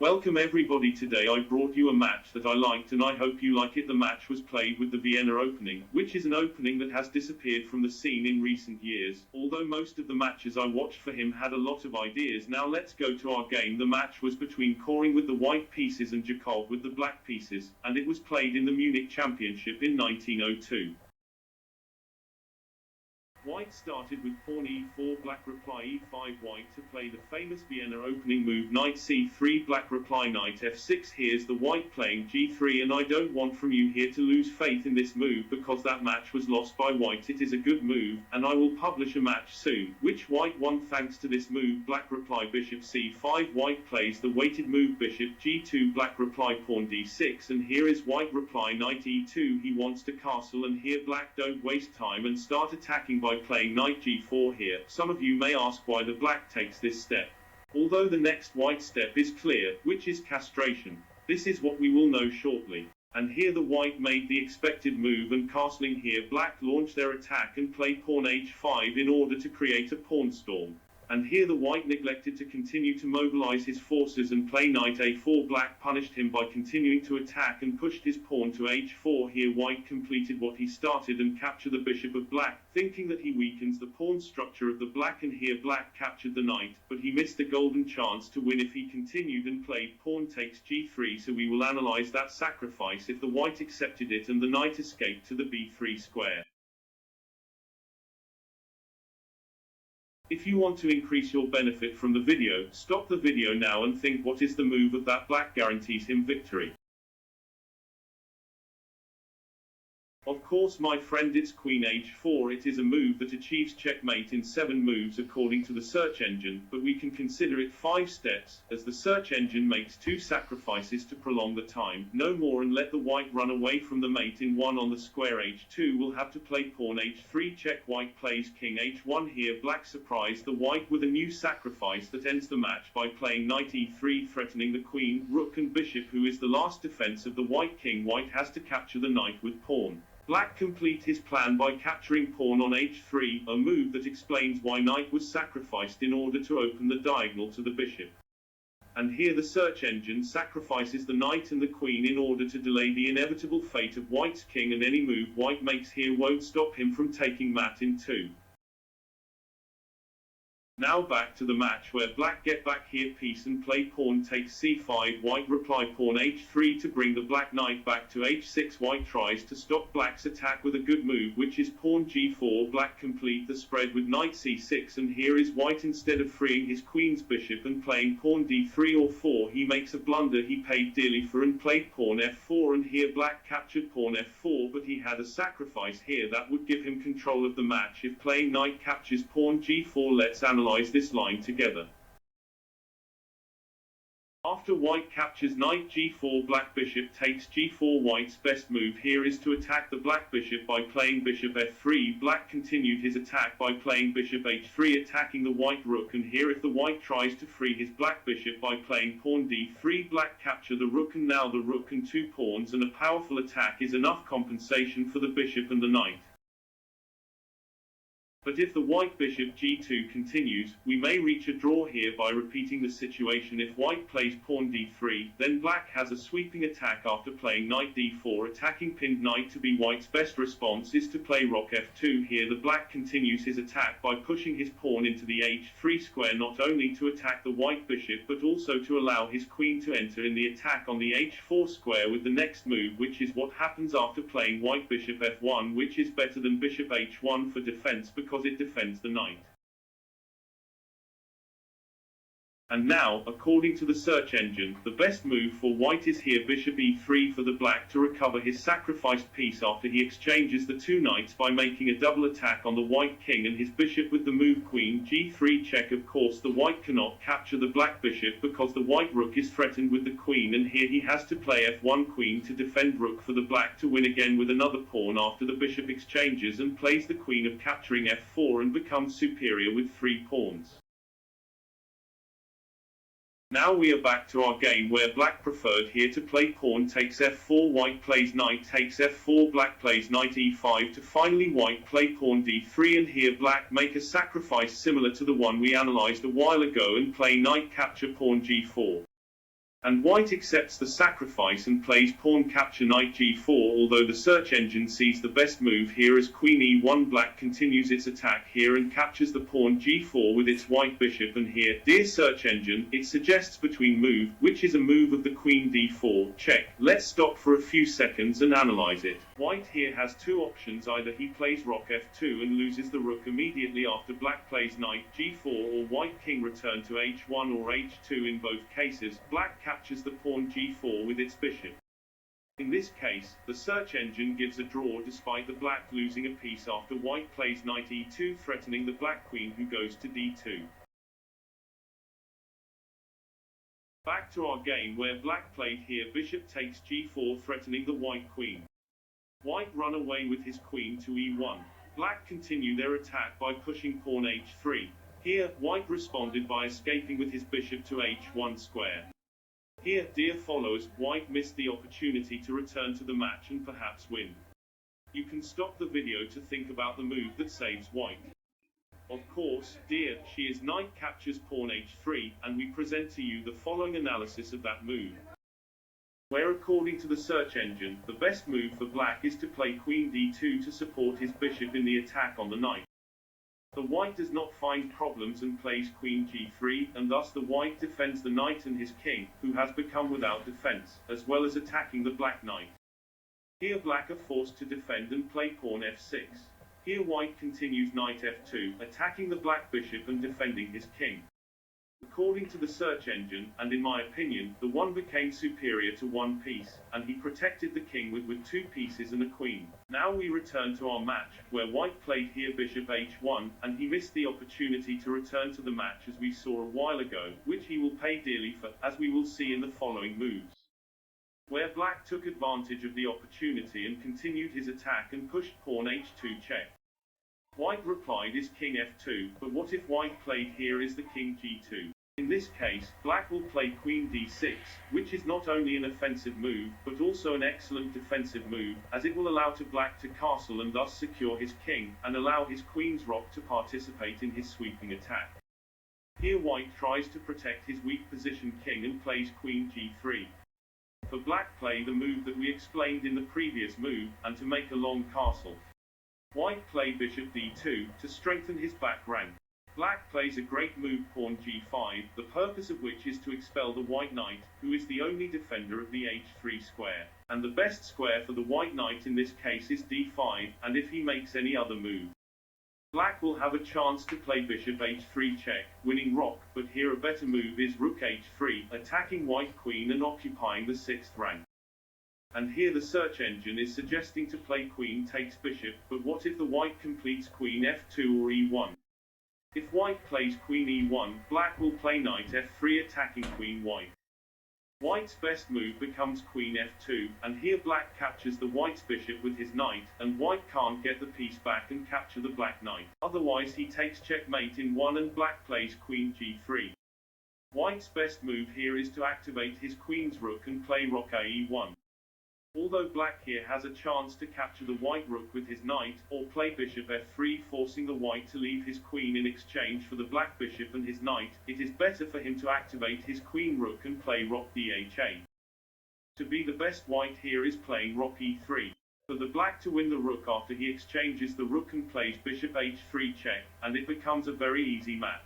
Welcome everybody. Today I brought you a match that I liked and I hope you like it. The match was played with the Vienna opening, which is an opening that has disappeared from the scene in recent years, although most of the matches I watched for him had a lot of ideas. Now let's go to our game. The match was between Koring with the white pieces and Jakov with the black pieces, and it was played in the Munich Championship in 1902. White started with pawn e4, black reply e5, white to play the famous Vienna opening move knight c3, black reply knight f6. Here's the white playing g3, and I don't want from you here to lose faith in this move because that match was lost by white. It is a good move, and I will publish a match soon, which white won thanks to this move. Black reply bishop c5, white plays the weighted move bishop g2, black reply pawn d6, and here is white reply knight e2. He wants to castle, and here black don't waste time and start attacking by playing knight g4 here. Some of you may ask why the black takes this step, although the next white step is clear, which is castration. This is what we will know shortly. And here the white made the expected move and castling. Here black launched their attack and played pawn h5 in order to create a pawn storm. And here the white neglected to continue to mobilize his forces and play knight a4. Black punished him by continuing to attack and pushed his pawn to h4. Here white completed what he started and captured the bishop of black, thinking that he weakens the pawn structure of the black, and here black captured the knight, but he missed a golden chance to win if he continued and played pawn takes g3. So we will analyze that sacrifice if the white accepted it and the knight escaped to the b3 square. If you want to increase your benefit from the video, stop the video now and think what is the move of that black guarantees him victory. Of course, my friend, it's queen h4. It is a move that achieves checkmate in 7 moves according to the search engine, but we can consider it 5 steps, as the search engine makes 2 sacrifices to prolong the time, no more, and let the white run away from the mate in 1 on the square. h2 will have to play pawn h3 check. White plays king h1. Here black surprised the white with a new sacrifice that ends the match by playing knight e3, threatening the queen, rook and bishop, who is the last defense of the white king. White has to capture the knight with pawn. Black complete his plan by capturing pawn on h3, a move that explains why knight was sacrificed in order to open the diagonal to the bishop. And here the search engine sacrifices the knight and the queen in order to delay the inevitable fate of white's king, and any move white makes here won't stop him from taking mat in 2. Now back to the match where black get back here piece and play pawn takes c5, white reply pawn h3 to bring the black knight back to h6. White tries to stop black's attack with a good move, which is pawn g4. Black complete the spread with knight c6, and here is white, instead of freeing his queen's bishop and playing pawn d3 or 4, he makes a blunder he paid dearly for and played pawn f4, and here black captured pawn f4, but he had a sacrifice here that would give him control of the match if playing knight captures pawn g4. Let's analyze this line together. After white captures knight g4, black bishop takes g4. White's best move here is to attack the black bishop by playing bishop f3. Black continued his attack by playing bishop h3, attacking the white rook, and here if the white tries to free his black bishop by playing pawn d3, black capture the rook, and now the rook and 2 pawns and a powerful attack is enough compensation for the bishop and the knight. But if the white bishop g2 continues, we may reach a draw here by repeating the situation. If white plays pawn d3, then black has a sweeping attack after playing knight d4, attacking pinned knight to be white's best response is to play rook f2. Here the black continues his attack by pushing his pawn into the h3 square, not only to attack the white bishop but also to allow his queen to enter in the attack on the h4 square with the next move, which is what happens after playing white bishop f1, which is better than bishop h1 for defense because it defends the knight. And now, according to the search engine, the best move for white is here bishop e3 for the black to recover his sacrificed piece after he exchanges the 2 knights by making a double attack on the white king and his bishop with the move queen g3 check. Of course the white cannot capture the black bishop because the white rook is threatened with the queen, and here he has to play f1 queen to defend rook for the black to win again with another pawn after the bishop exchanges, and plays the queen of capturing f4 and becomes superior with 3 pawns. Now we are back to our game where black preferred here to play pawn takes f4, white plays knight takes f4, black plays knight e5 to finally white play pawn d3, and here black make a sacrifice similar to the one we analyzed a while ago and play knight capture pawn g4. And white accepts the sacrifice and plays pawn capture knight g4, although the search engine sees the best move here as queen e1. Black continues its attack here and captures the pawn g4 with its white bishop, and here, dear search engine, it suggests between move, which is a move of the queen d4, check. Let's stop for a few seconds and analyze it. White here has two options: either he plays rock f2 and loses the rook immediately after black plays knight g4, or white king return to h1 or h2. In both cases, black captures the pawn g4 with its bishop. In this case, the search engine gives a draw despite the black losing a piece after white plays knight e2, threatening the black queen, who goes to d2. Back to our game, where black played here bishop takes g4, threatening the white queen. White run away with his queen to e1. Black continue their attack by pushing pawn h3. Here, white responded by escaping with his bishop to h1 square. Here, dear followers, white missed the opportunity to return to the match and perhaps win. You can stop the video to think about the move that saves white. Of course, dear, she is knight captures pawn h3, and we present to you the following analysis of that move. Where according to the search engine, the best move for black is to play queen d2 to support his bishop in the attack on the knight. The white does not find problems and plays queen g3, and thus the white defends the knight and his king, who has become without defense, as well as attacking the black knight. Here black are forced to defend and play pawn f6. Here white continues knight f2, attacking the black bishop and defending his king. According to the search engine, and in my opinion, the one became superior to one piece, and he protected the king with two pieces and a queen. Now we return to our match, where white played here bishop h1, and he missed the opportunity to return to the match as we saw a while ago, which he will pay dearly for, as we will see in the following moves. Where black took advantage of the opportunity and continued his attack and pushed pawn h2 check. White replied is king f2, but what if white played here is the king g2? In this case, black will play queen d6, which is not only an offensive move, but also an excellent defensive move, as it will allow to black to castle and thus secure his king, and allow his queen's rock to participate in his sweeping attack. Here white tries to protect his weak position king and plays queen g3. For black play the move that we explained in the previous move, and to make a long castle. White play bishop d2, to strengthen his back rank. Black plays a great move pawn g5, the purpose of which is to expel the white knight, who is the only defender of the h3 square. And the best square for the white knight in this case is d5, and if he makes any other move, black will have a chance to play bishop h3 check, winning rock, but here a better move is rook h3, attacking white queen and occupying the 6th rank. And here the search engine is suggesting to play queen takes bishop, but what if the white completes queen f2 or e1? If white plays queen e1, black will play knight f3 attacking queen white. White's best move becomes queen f2, and here black captures the white's bishop with his knight, and white can't get the piece back and capture the black knight. Otherwise he takes checkmate in 1 and black plays queen g3. White's best move here is to activate his queen's rook and play rook e1. Although black here has a chance to capture the white rook with his knight, or play bishop f3 forcing the white to leave his queen in exchange for the black bishop and his knight, it is better for him to activate his queen rook and play rook dha. To be the best white here is playing rook e3. For the black to win the rook after he exchanges the rook and plays bishop h3 check, and it becomes a very easy match.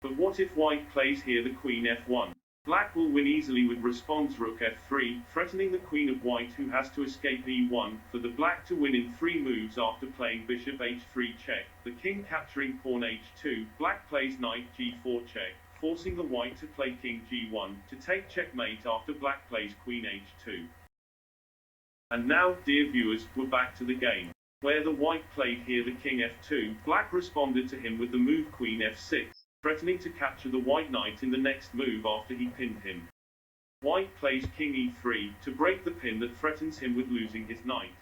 But what if white plays here the queen f1? Black will win easily with response rook f3, threatening the queen of white who has to escape e1, for the black to win in 3 moves after playing bishop h3 check, the king capturing pawn h2, black plays knight g4 check, forcing the white to play king g1, to take checkmate after black plays queen h2. And now, dear viewers, we're back to the game. Where the white played here the king f2, black responded to him with the move queen f6. Threatening to capture the white knight in the next move after he pinned him. White plays king e3, to break the pin that threatens him with losing his knight.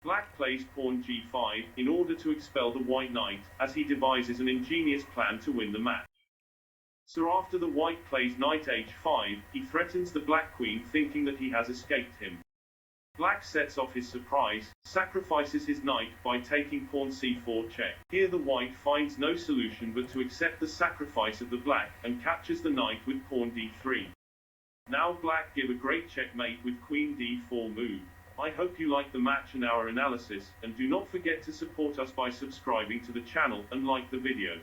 Black plays pawn g5, in order to expel the white knight, as he devises an ingenious plan to win the match. So after the white plays knight h5, he threatens the black queen thinking that he has escaped him. Black sets off his surprise, sacrifices his knight by taking pawn c4 check. Here the white finds no solution but to accept the sacrifice of the black, and captures the knight with pawn d3. Now black give a great checkmate with queen d4 move. I hope you like the match and our analysis, and do not forget to support us by subscribing to the channel and like the video.